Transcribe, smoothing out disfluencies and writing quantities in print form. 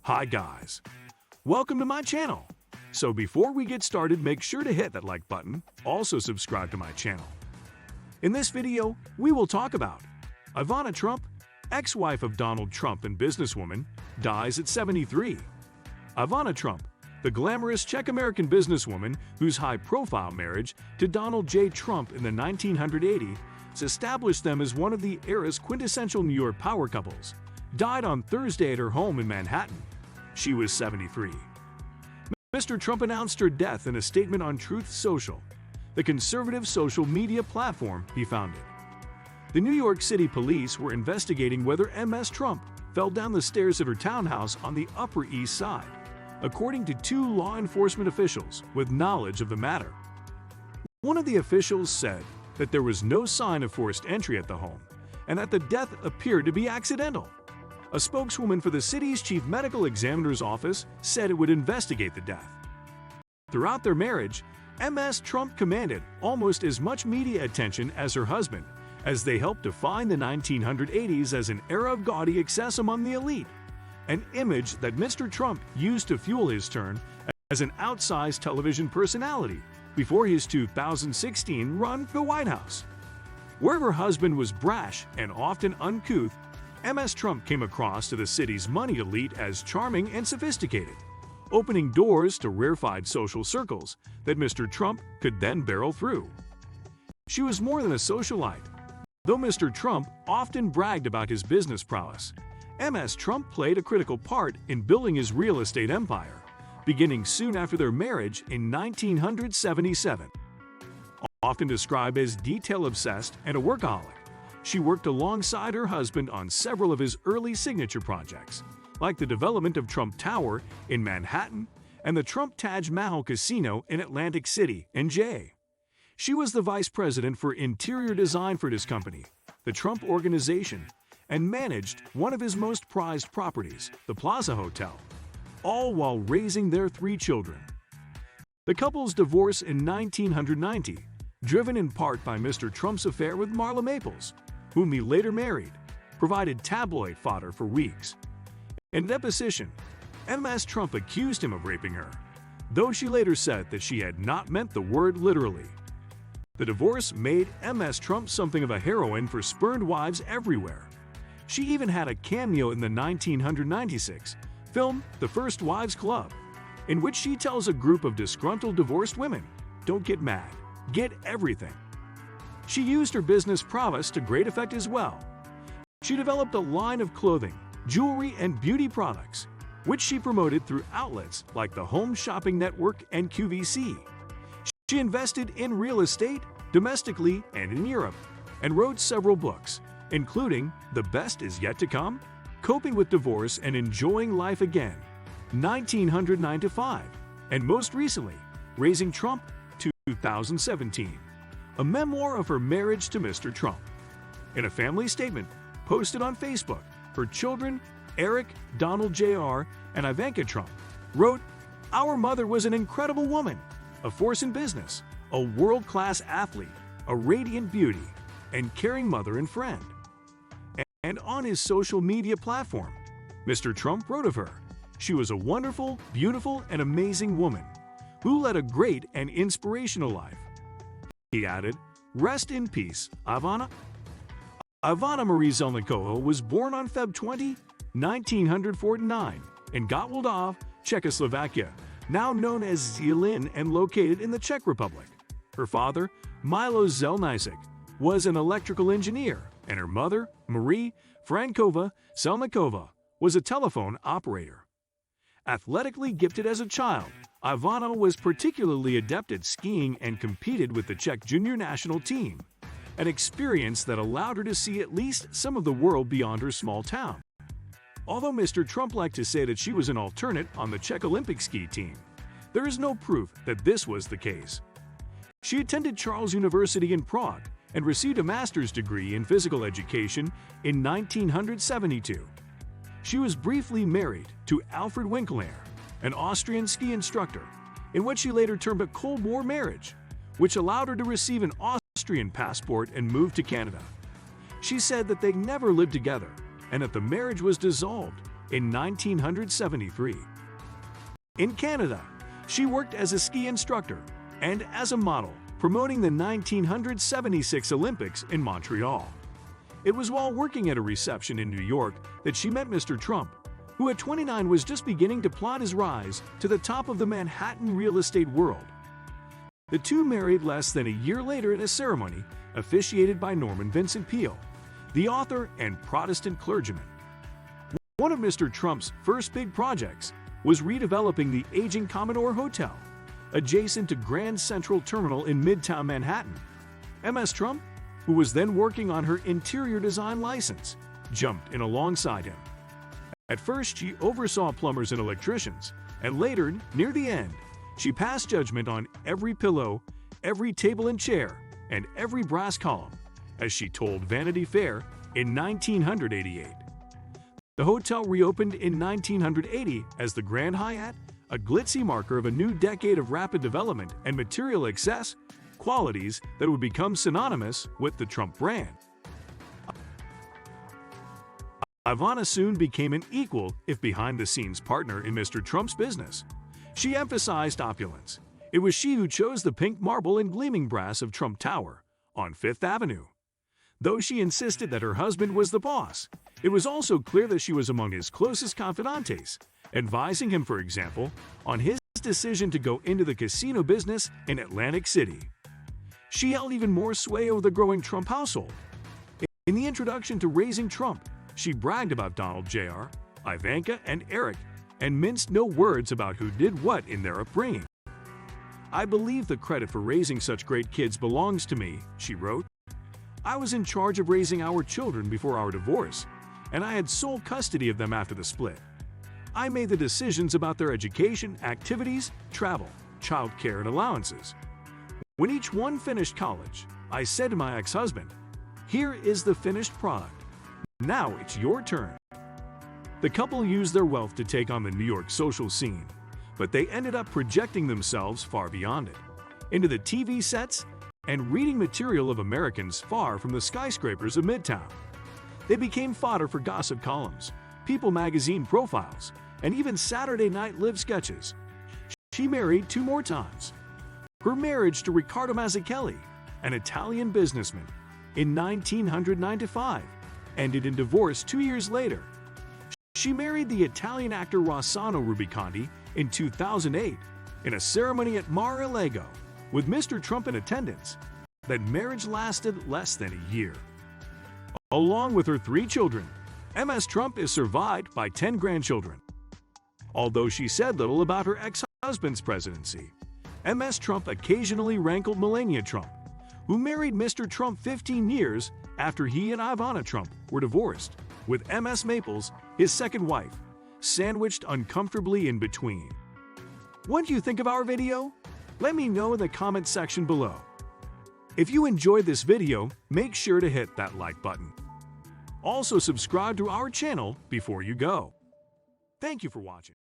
Hi guys, welcome to my channel. So before we get started, make sure to hit that like button, also subscribe to my channel. In this video, we will talk about Ivana Trump, ex-wife of Donald Trump and businesswoman, dies at 73. Ivana Trump, the glamorous Czech-American businesswoman whose high-profile marriage to Donald J. Trump in the 1980s established them as one of the era's quintessential New York power couples, died on Thursday at her home in Manhattan. She was 73. Mr. Trump announced her death in a statement on Truth Social, the conservative social media platform he founded. The New York City police were investigating whether Ms. Trump fell down the stairs of her townhouse on the Upper East Side, according to two law enforcement officials with knowledge of the matter. One of the officials said that there was no sign of forced entry at the home and that the death appeared to be accidental. A spokeswoman for the city's chief medical examiner's office said it would investigate the death. Throughout their marriage, Ms. Trump commanded almost as much media attention as her husband, as they helped define the 1980s as an era of gaudy excess among the elite, an image that Mr. Trump used to fuel his turn as an outsized television personality before his 2016 run for the White House. Where her husband was brash and often uncouth, Ms. Trump came across to the city's money elite as charming and sophisticated, opening doors to rarefied social circles that Mr. Trump could then barrel through. She was more than a socialite. Though Mr. Trump often bragged about his business prowess, Ms. Trump played a critical part in building his real estate empire, beginning soon after their marriage in 1977. Often described as detail-obsessed and a workaholic, she worked alongside her husband on several of his early signature projects, like the development of Trump Tower in Manhattan and the Trump Taj Mahal Casino in Atlantic City, NJ. She was the vice president for interior design for his company, the Trump Organization, and managed one of his most prized properties, the Plaza Hotel, all while raising their 3 children. The couple's divorce in 1990, driven in part by Mr. Trump's affair with Marla Maples, whom he later married, provided tabloid fodder for weeks. In a deposition, Ms. Trump accused him of raping her, though she later said that she had not meant the word literally. The divorce made Ms. Trump something of a heroine for spurned wives everywhere. She even had a cameo in the 1996 film The First Wives Club, in which she tells a group of disgruntled divorced women, "Don't get mad, get everything." She used her business prowess to great effect as well. She developed a line of clothing, jewelry, and beauty products, which she promoted through outlets like the Home Shopping Network and QVC. She invested in real estate, domestically and in Europe, and wrote several books, including The Best Is Yet to Come, Coping with Divorce and Enjoying Life Again, 1909 to 5, and most recently, Raising Trump, 2017, a memoir of her marriage to Mr. Trump. In a family statement posted on Facebook, her children, Eric, Donald Jr., and Ivanka Trump, wrote, "Our mother was an incredible woman, a force in business, a world-class athlete, a radiant beauty, and caring mother and friend." And on his social media platform, Mr. Trump wrote of her, "She was a wonderful, beautiful, and amazing woman who led a great and inspirational life." He added, "Rest in peace, Ivana." Ivana Marie Zelníková was born on Feb 20, 1949, in Gottwaldov, Czechoslovakia, now known as Zlín and located in the Czech Republic. Her father, Milo Zelníček, was an electrical engineer, and her mother, Marie Franková Zelníková, was a telephone operator. Athletically gifted as a child, Ivana was particularly adept at skiing and competed with the Czech junior national team, an experience that allowed her to see at least some of the world beyond her small town. Although Mr. Trump liked to say that she was an alternate on the Czech Olympic ski team, there is no proof that this was the case. She attended Charles University in Prague and received a master's degree in physical education in 1972. She was briefly married to Alfred Winkler, an Austrian ski instructor, in what she later termed a Cold War marriage, which allowed her to receive an Austrian passport and move to Canada. She said that they never lived together and that the marriage was dissolved in 1973. In Canada, she worked as a ski instructor and as a model, promoting the 1976 Olympics in Montreal. It was while working at a reception in New York that she met Mr. Trump, who at 29 was just beginning to plot his rise to the top of the Manhattan real estate world. The two married less than a year later at a ceremony officiated by Norman Vincent Peale, the author and Protestant clergyman. One of Mr. Trump's first big projects was redeveloping the aging Commodore Hotel, adjacent to Grand Central Terminal in Midtown Manhattan. Ms. Trump, who was then working on her interior design license, jumped in alongside him. At first, she oversaw plumbers and electricians, and later, near the end, she passed judgment on every pillow, every table and chair, and every brass column, as she told Vanity Fair in 1988. The hotel reopened in 1980 as the Grand Hyatt, a glitzy marker of a new decade of rapid development and material excess, qualities that would become synonymous with the Trump brand. Ivana soon became an equal, if behind-the-scenes partner in Mr. Trump's business. She emphasized opulence. It was she who chose the pink marble and gleaming brass of Trump Tower on Fifth Avenue. Though she insisted that her husband was the boss, it was also clear that she was among his closest confidantes, advising him, for example, on his decision to go into the casino business in Atlantic City. She held even more sway over the growing Trump household. In the introduction to Raising Trump, she bragged about Donald Jr., Ivanka, and Eric, and minced no words about who did what in their upbringing. "I believe the credit for raising such great kids belongs to me," she wrote. "I was in charge of raising our children before our divorce, and I had sole custody of them after the split. I made the decisions about their education, activities, travel, childcare, and allowances. When each one finished college, I said to my ex-husband, 'Here is the finished product. Now it's your turn.'" The couple used their wealth to take on the New York social scene, but they ended up projecting themselves far beyond it, into the TV sets and reading material of Americans far from the skyscrapers of Midtown. They became fodder for gossip columns, People magazine profiles, and even Saturday Night Live sketches. She married 2 more times. Her marriage to Riccardo Mazzucchelli, an Italian businessman, in 1995, ended in divorce 2 years later. She married the Italian actor Rossano Rubiconti in 2008 in a ceremony at Mar-a-Lago with Mr. Trump in attendance. That marriage lasted less than a year. Along with her 3 children, Ms. Trump is survived by 10 grandchildren. Although she said little about her ex-husband's presidency, Ms. Trump occasionally rankled Melania Trump, who married Mr. Trump 15 years after he and Ivana Trump were divorced, with Ms. Maples, his second wife, sandwiched uncomfortably in between. What do you think of our video? Let me know in the comment section below. If you enjoyed this video, make sure to hit that like button. Also subscribe to our channel before you go. Thank you for watching.